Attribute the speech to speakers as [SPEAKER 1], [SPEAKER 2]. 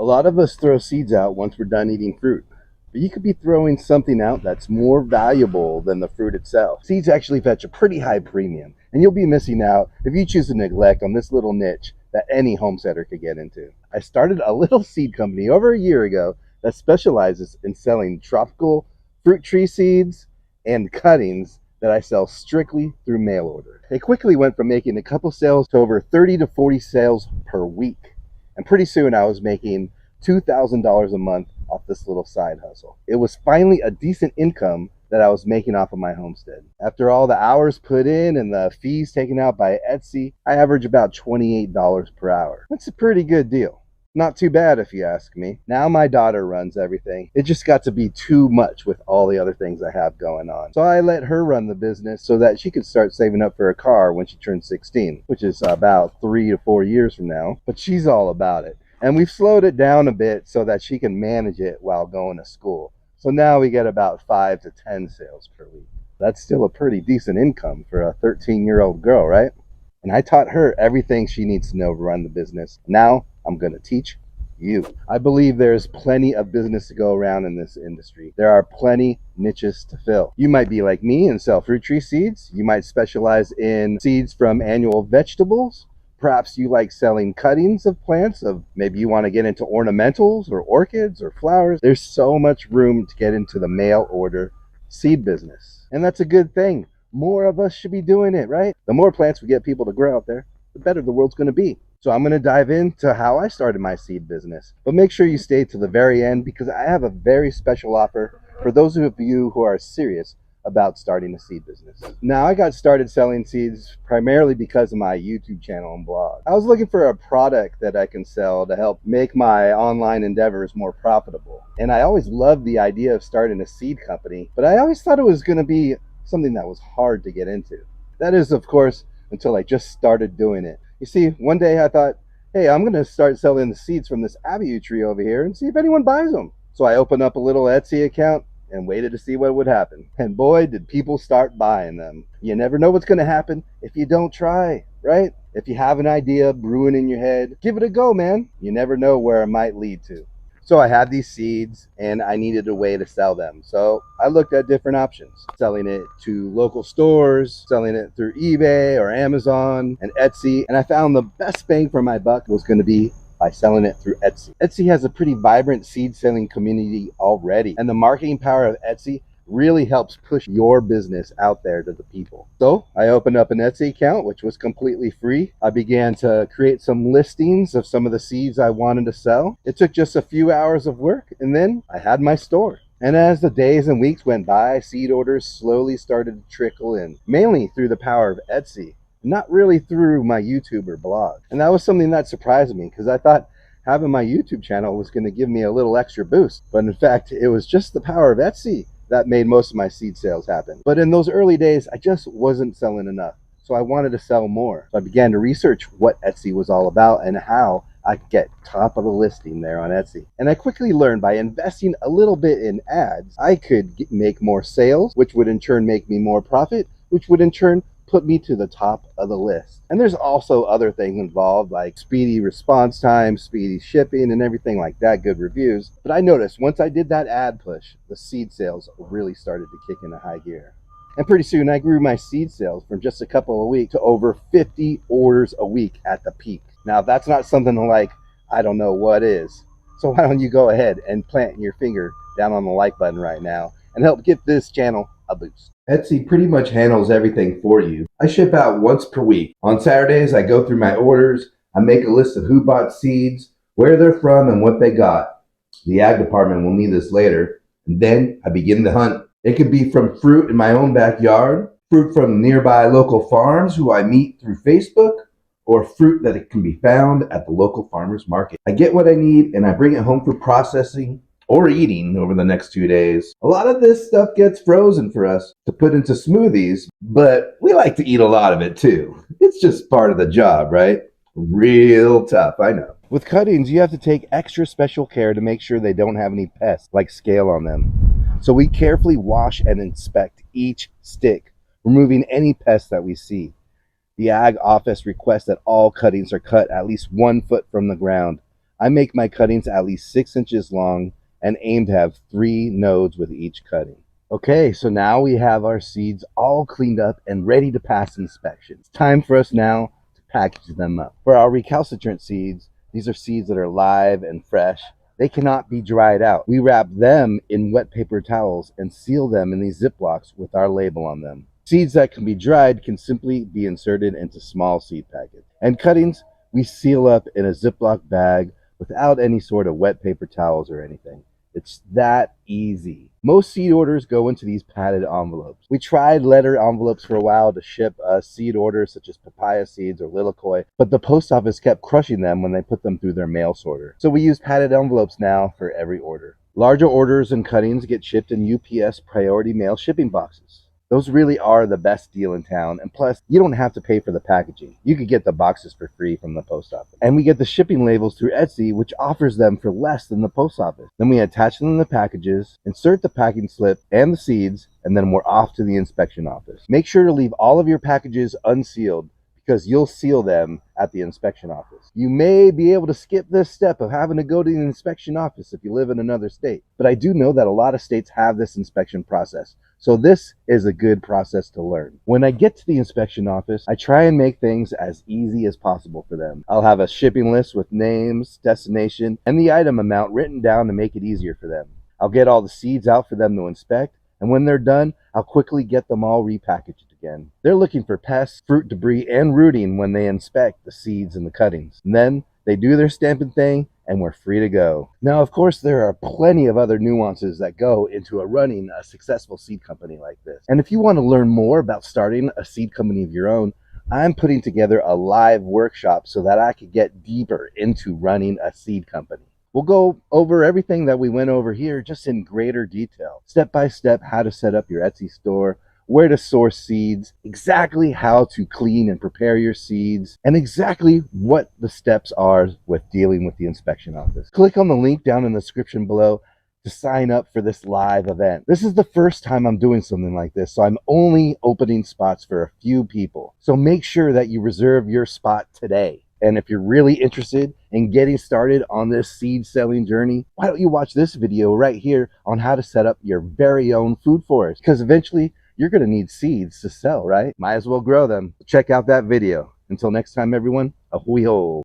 [SPEAKER 1] lot of us throw seeds out once we're done eating fruit, but you could be throwing something out that's more valuable than the fruit itself. Seeds actually fetch a pretty high premium, and you'll be missing out if you choose to neglect on this little niche that any homesteader could get into. I started a little seed company over a year ago that specializes in selling tropical fruit tree seeds and cuttings that I sell strictly through mail order. It quickly went from making a couple sales to over 30 to 40 sales per week. And pretty soon I was making $2,000 a month off this little side hustle. It was finally a decent income that I was making off of my homestead. After all the hours put in and the fees taken out by Etsy, I average about $28 per hour. That's a pretty good deal. Not too bad if you ask me. Now my daughter runs everything. It just got to be too much with all the other things I have going on. So I let her run the business so that she could start saving up for a car when she turns 16, which is about 3 to 4 years from now. But she's all about it. And we've slowed it down a bit so that she can manage it while going to school. So now we get about 5 to 10 sales per week. That's still a pretty decent income for a 13-year-old girl, right? And I taught her everything she needs to know to run the business. Now I'm going to teach you. I believe there's plenty of business to go around in this industry. There are plenty niches to fill. You might be like me and sell fruit tree seeds. You might specialize in seeds from annual vegetables. Perhaps you like selling cuttings of plants, maybe you want to get into ornamentals or orchids or flowers. There's so much room to get into the mail order seed business. And that's a good thing. More of us should be doing it, right? The more plants we get people to grow out there, the better the world's going to be. So I'm going to dive into how I started my seed business. But make sure you stay to the very end because I have a very special offer for those of you who are serious about starting a seed business. Now, I got started selling seeds primarily because of my YouTube channel and blog. I was looking for a product that I can sell to help make my online endeavors more profitable. And I always loved the idea of starting a seed company, but I always thought it was going to be something that was hard to get into. That is, of course, until I just started doing it. You see, one day I thought, hey, I'm going to start selling the seeds from this abiu tree over here and see if anyone buys them. So I opened up a little Etsy account and waited to see what would happen. And boy, did people start buying them. You never know what's going to happen if you don't try, right? If you have an idea brewing in your head, give it a go, man. You never know where it might lead to. So I had these seeds and I needed a way to sell them. So I looked at different options, selling it to local stores, selling it through eBay or Amazon and Etsy. And I found the best bang for my buck was going to be by selling it through Etsy. Etsy has a pretty vibrant seed selling community already, and the marketing power of Etsy really helps push your business out there to the people. So I opened up an Etsy account, which was completely free. I began to create some listings of some of the seeds I wanted to sell. It took just a few hours of work, and then I had my store. And as the days and weeks went by, seed orders slowly started to trickle in, mainly through the power of Etsy, not really through my YouTube or blog. And that was something that surprised me because I thought having my YouTube channel was going to give me a little extra boost. But in fact, it was just the power of Etsy that made most of my seed sales happen. But in those early days, I just wasn't selling enough. So I wanted to sell more. So I began to research what Etsy was all about and how I could get top of the listing there on Etsy. And I quickly learned by investing a little bit in ads, I could make more sales, which would in turn make me more profit, which would in turn put me to the top of the list. And there's also other things involved like speedy response time, speedy shipping, and everything like that, good reviews. But I noticed once I did that ad push, the seed sales really started to kick into high gear. And pretty soon I grew my seed sales from just a couple of weeks to over 50 orders a week at the peak. Now, if that's not something like, I don't know what is. So why don't you go ahead and plant your finger down on the like button right now and help get this channel a boost. Etsy pretty much handles everything for you. I ship out once per week. On Saturdays, I go through my orders. I make a list of who bought seeds, where they're from, and what they got. The ag department will need this later. And then I begin the hunt. It could be from fruit in my own backyard, fruit from nearby local farms who I meet through Facebook, or fruit that it can be found at the local farmer's market. I get what I need and I bring it home for processing or eating over the next 2 days. A lot of this stuff gets frozen for us to put into smoothies, but we like to eat a lot of it too. It's just part of the job, right? Real tough, I know. With cuttings, you have to take extra special care to make sure they don't have any pests like scale on them. So we carefully wash and inspect each stick, removing any pests that we see. The ag office requests that all cuttings are cut at least 1 foot from the ground. I make my cuttings at least 6 inches long and aim to have 3 nodes with each cutting. Okay, so now we have our seeds all cleaned up and ready to pass inspection. It's time for us now to package them up. For our recalcitrant seeds, these are seeds that are live and fresh. They cannot be dried out. We wrap them in wet paper towels and seal them in these Ziplocs with our label on them. Seeds that can be dried can simply be inserted into small seed packets. And cuttings, we seal up in a Ziploc bag without any sort of wet paper towels or anything. It's that easy. Most seed orders go into these padded envelopes. We tried letter envelopes for a while to ship seed orders such as papaya seeds or lilikoi, but the post office kept crushing them when they put them through their mail sorter. So we use padded envelopes now for every order. Larger orders and cuttings get shipped in UPS priority mail shipping boxes. Those really are the best deal in town, and plus, you don't have to pay for the packaging. You could get the boxes for free from the post office. And we get the shipping labels through Etsy, which offers them for less than the post office. Then we attach them to the packages, insert the packing slip and the seeds, and then we're off to the inspection office. Make sure to leave all of your packages unsealed, because you'll seal them at the inspection office. You may be able to skip this step of having to go to the inspection office if you live in another state, but I do know that a lot of states have this inspection process, so this is a good process to learn. When I get to the inspection office, I try and make things as easy as possible for them. I'll have a shipping list with names, destination, and the item amount written down to make it easier for them. I'll get all the seeds out for them to inspect, and when they're done, I'll quickly get them all repackaged again. They're looking for pests, fruit debris, and rooting when they inspect the seeds and the cuttings. And then they do their stamping thing, and we're free to go. Now, of course, there are plenty of other nuances that go into running a successful seed company like this. And if you want to learn more about starting a seed company of your own, I'm putting together a live workshop so that I could get deeper into running a seed company. We'll go over everything that we went over here just in greater detail. Step by step, how to set up your Etsy store, where to source seeds, exactly how to clean and prepare your seeds, and exactly what the steps are with dealing with the inspection office. Click on the link down in the description below to sign up for this live event. This is the first time I'm doing something like this, so I'm only opening spots for a few people. So make sure that you reserve your spot today. And if you're really interested in getting started on this seed selling journey, why don't you watch this video right here on how to set up your very own food forest? Because eventually you're going to need seeds to sell, right? Might as well grow them. Check out that video. Until next time, everyone, a hui ho.